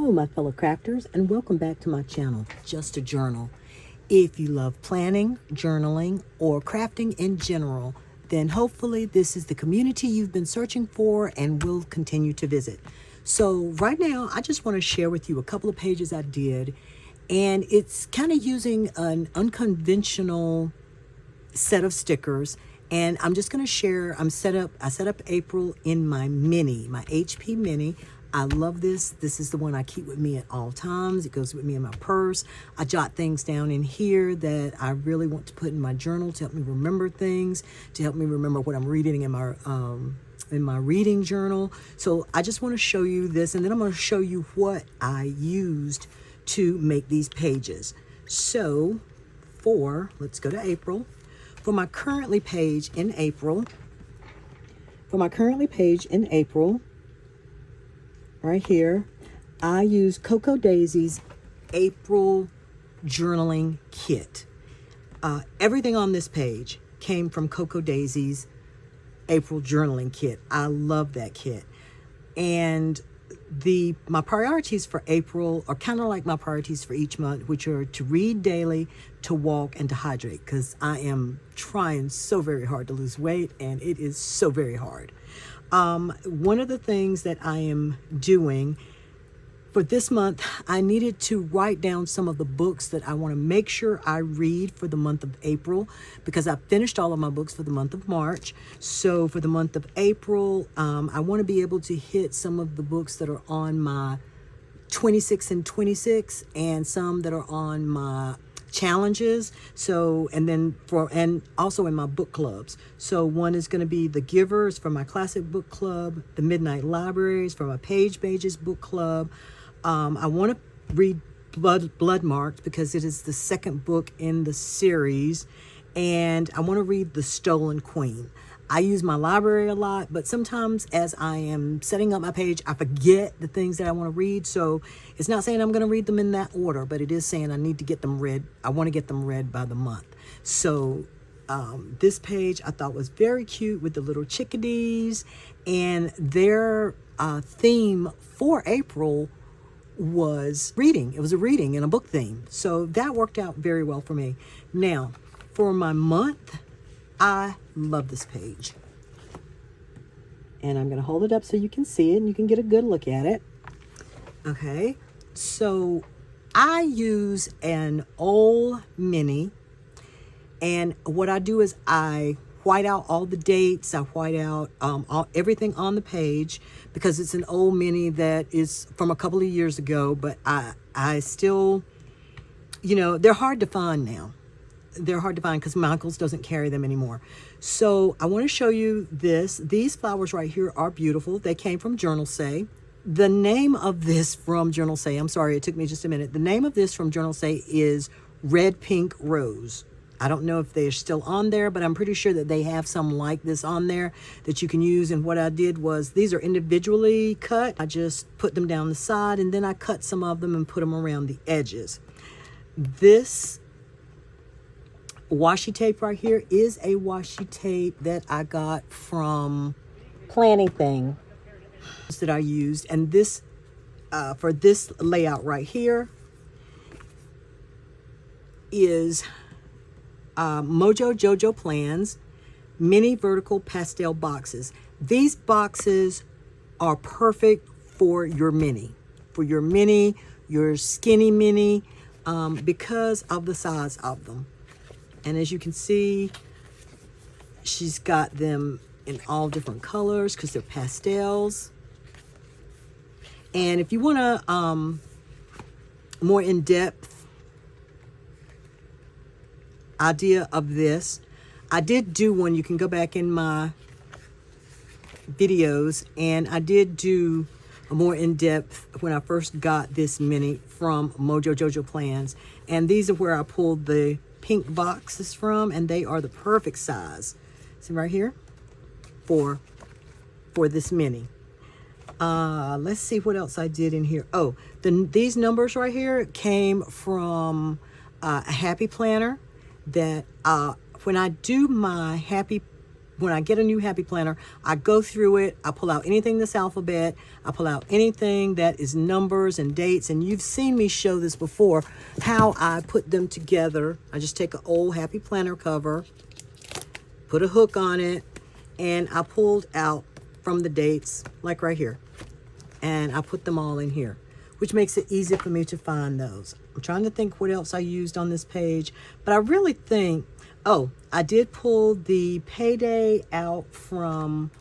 Hello, my fellow crafters, and welcome back to my channel, Just a Journal. If you love planning, journaling, or crafting in general, then hopefully this is the community you've been searching for and will continue to visit. So right now, I just want to share with you a couple of pages I did, and it's kind of using an unconventional set of stickers. And I'm just going to share, I set up April in my mini, my HP mini. I love this. This is the one I keep with me at all times. It goes with me in my purse. I jot things down in here that I really want to put in my journal to help me remember things, to help me remember what I'm reading in my reading journal. So I just want to show you this, and then I'm going to show you what I used to make these pages. So let's go to April. For my currently page in April, right here, I use Cocoa Daisy's April journaling kit. Everything on this page came from Cocoa Daisy's April journaling kit. I love that kit. And my priorities for April are kind of like my priorities for each month, which are to read daily, to walk, and to hydrate, because I am trying so very hard to lose weight, and it is so very hard. One of the things that I am doing for this month, I needed to write down some of the books that I want to make sure I read for the month of April, because I finished all of my books for the month of March. So for the month of April, I want to be able to hit some of the books that are on my 26 and 26, and some that are on my challenges. So, and also in my book clubs. So one is going to be The Givers for my classic book club, The Midnight Libraries for my Page Pages book club. I want to read Blood Marked because it is the second book in the series, and I want to read The Stolen Queen. I use my library a lot, but sometimes as I am setting up my page, I forget the things that I want to read. So it's not saying I'm going to read them in that order, but it is saying I need to get them read. I want to get them read by the month. So this page I thought was very cute with the little chickadees, and their theme for April was reading. It was a reading and a book theme. So that worked out very well for me. Now, for my month, I love this page. And I'm going to hold it up so you can see it and you can get a good look at it. Okay, so I use an old mini, and what I do is I white out all the dates. I white out everything on the page, because it's an old mini that is from a couple of years ago, but I still, they're hard to find now. They're hard to find because Michaels doesn't carry them anymore. So I want to show you this. These flowers right here are beautiful. They came from Journal Say. The name of this from Journal Say, I'm sorry, it took me just a minute. The name of this from Journal Say is Red Pink Rose. I don't know if they're still on there, but I'm pretty sure that they have some like this on there that you can use. And what I did was, these are individually cut. I just put them down the side, and then I cut some of them and put them around the edges. This washi tape right here is a washi tape that I got from Planning Thing that I used. And this, for this layout right here, is Mojo Jojo Plans mini vertical pastel boxes. These boxes are perfect for your mini, your skinny mini, because of the size of them. And as you can see, she's got them in all different colors because they're pastels. And if you want a more in-depth idea of this, I did do one. You can go back in my videos, and I did do a more in-depth when I first got this mini from Mojo Jojo Plans. And these are where I pulled the pink boxes from, and they are the perfect size. See right here for this mini. Let's see what else I did in here. Oh, these numbers right here came from a Happy Planner that when I do my Happy when I get a new Happy Planner, I go through it. I pull out anything that's alphabet. I pull out anything that is numbers and dates. And you've seen me show this before, how I put them together. I just take an old Happy Planner cover, put a hook on it, and I pulled out from the dates, like right here. And I put them all in here, which makes it easy for me to find those. I'm trying to think what else I used on this page, but I really think, oh, I did pull the payday out from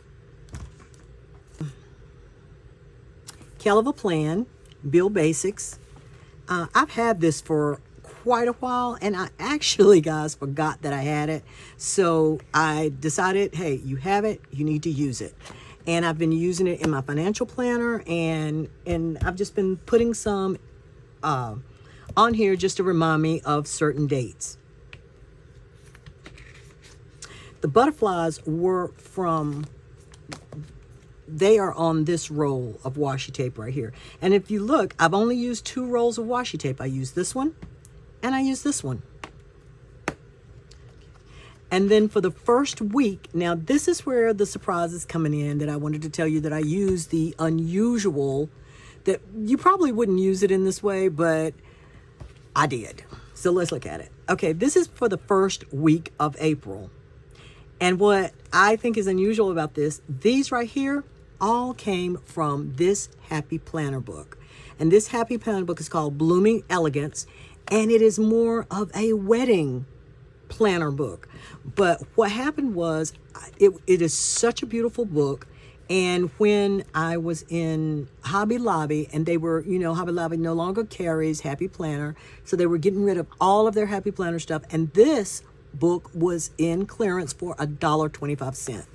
Kell of a Plan, Bill Basics. I've had this for quite a while, and I actually, guys, forgot that I had it. So I decided, hey, you have it, you need to use it. And I've been using it in my financial planner, and I've just been putting some on here just to remind me of certain dates. The butterflies were they are on this roll of washi tape right here. And if you look, I've only used 2 rolls of washi tape. I used this one and I used this one. And then for the first week, now this is where the surprise is coming in, that I wanted to tell you that I used the unusual, that you probably wouldn't use it in this way, but I did. So let's look at it. Okay, this is for the first week of April. And what I think is unusual about this, these right here all came from this Happy Planner book. And this Happy Planner book is called Blooming Elegance, and it is more of a wedding planner book. But what happened was, it is such a beautiful book. And when I was in Hobby Lobby, and they were, Hobby Lobby no longer carries Happy Planner, so they were getting rid of all of their Happy Planner stuff. And this book was in clearance for $1.25.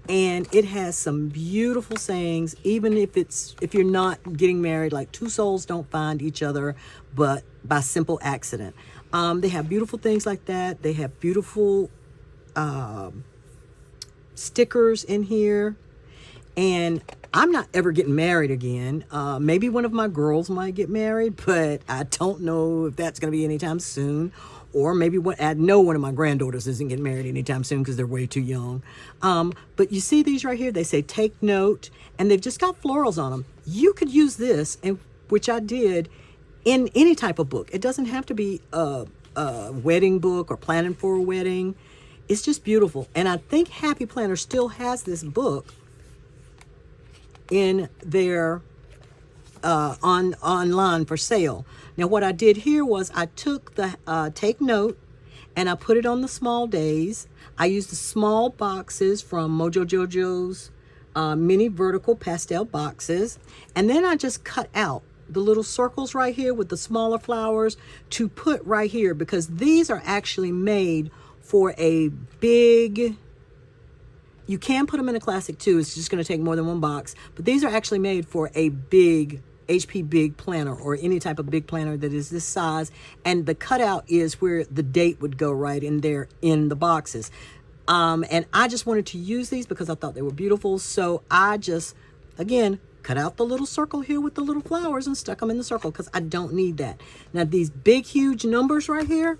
And it has some beautiful sayings, even if you're not getting married, like 2 souls don't find each other but by simple accident. They have beautiful things like that. They have beautiful stickers in here. And I'm not ever getting married again. Maybe one of my girls might get married, but I don't know if that's going to be anytime soon. Or maybe I know one of my granddaughters isn't getting married anytime soon because they're way too young. But you see these right here? They say take note, and they've just got florals on them. You could use this, and which I did, in any type of book. It doesn't have to be a wedding book or planning for a wedding. It's just beautiful. And I think Happy Planner still has this book in their online for sale. Now what I did here was I took the take note and I put it on the small days. I used the small boxes from Mojo Jojo's mini vertical pastel boxes, and then I just cut out the little circles right here with the smaller flowers to put right here, because these are actually made for a big, you can put them in a classic too, it's just going to take more than one box, but these are actually made for a big HP big planner, or any type of big planner that is this size. And the cutout is where the date would go right in there in the boxes. And I just wanted to use these because I thought they were beautiful. So I just, again, cut out the little circle here with the little flowers and stuck them in the circle because I don't need that. Now these big, huge numbers right here,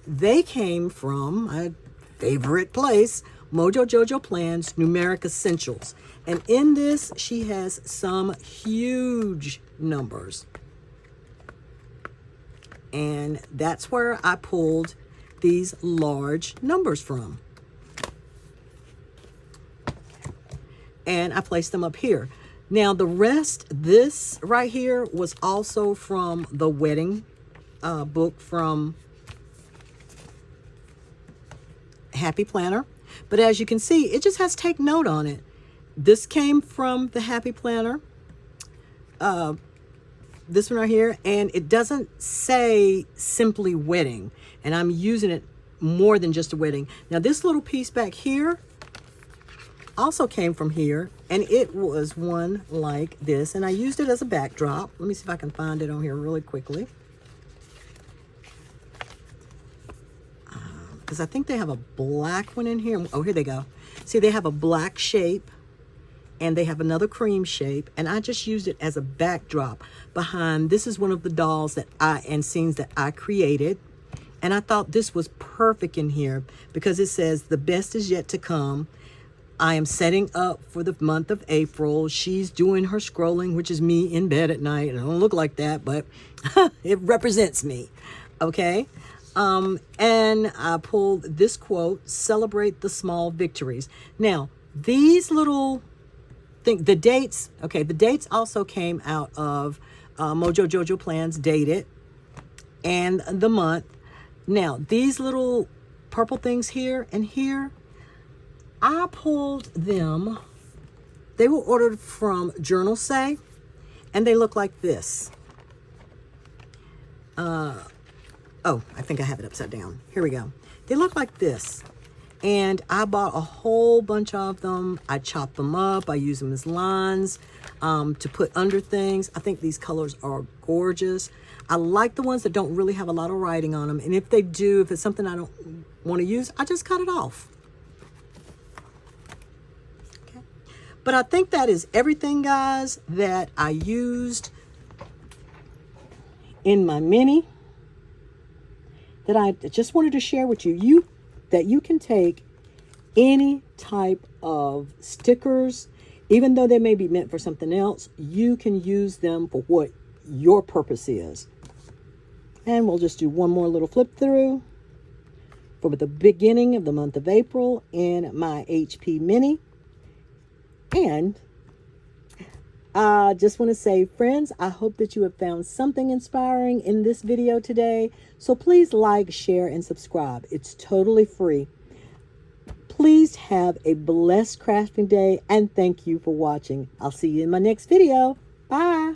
they came from my favorite place, Mojo Jojo Plans Numeric Essentials. And in this, she has some huge numbers. And that's where I pulled these large numbers from. And I placed them up here. Now the rest, this right here was also from the wedding book from Happy Planner. But as you can see, it just has take note on it. This came from the Happy Planner. This one right here. And it doesn't say simply wedding. And I'm using it more than just a wedding. Now this little piece back here also came from here. And it was one like this. And I used it as a backdrop. Let me see if I can find it on here really quickly. Because I think they have a black one in here. Oh, here they go. See, they have a black shape and they have another cream shape. And I just used it as a backdrop behind. This is one of the dolls and scenes that I created. And I thought this was perfect in here because it says the best is yet to come. I am setting up for the month of April. She's doing her scrolling, which is me in bed at night. I don't look like that, but it represents me. Okay. And I pulled this quote, celebrate the small victories. Now, these little the dates, okay, the dates also came out of Mojo Jojo Plans Dated and the month. Now, these little purple things here and here, I pulled them. They were ordered from Journal Say, and they look like this. Oh, I think I have it upside down. Here we go. They look like this. And I bought a whole bunch of them. I chopped them up. I use them as lines to put under things. I think these colors are gorgeous. I like the ones that don't really have a lot of writing on them. And if they do, if it's something I don't want to use, I just cut it off. Okay. But I think that is everything, guys, that I used in my mini that I just wanted to share with you. That you can take any type of stickers, even though they may be meant for something else, you can use them for what your purpose is. And we'll just do one more little flip through for the beginning of the month of April in my HP Mini. And I just want to say, friends, I hope that you have found something inspiring in this video today. So please like, share, and subscribe. It's totally free. Please have a blessed crafting day, and thank you for watching. I'll see you in my next video. Bye.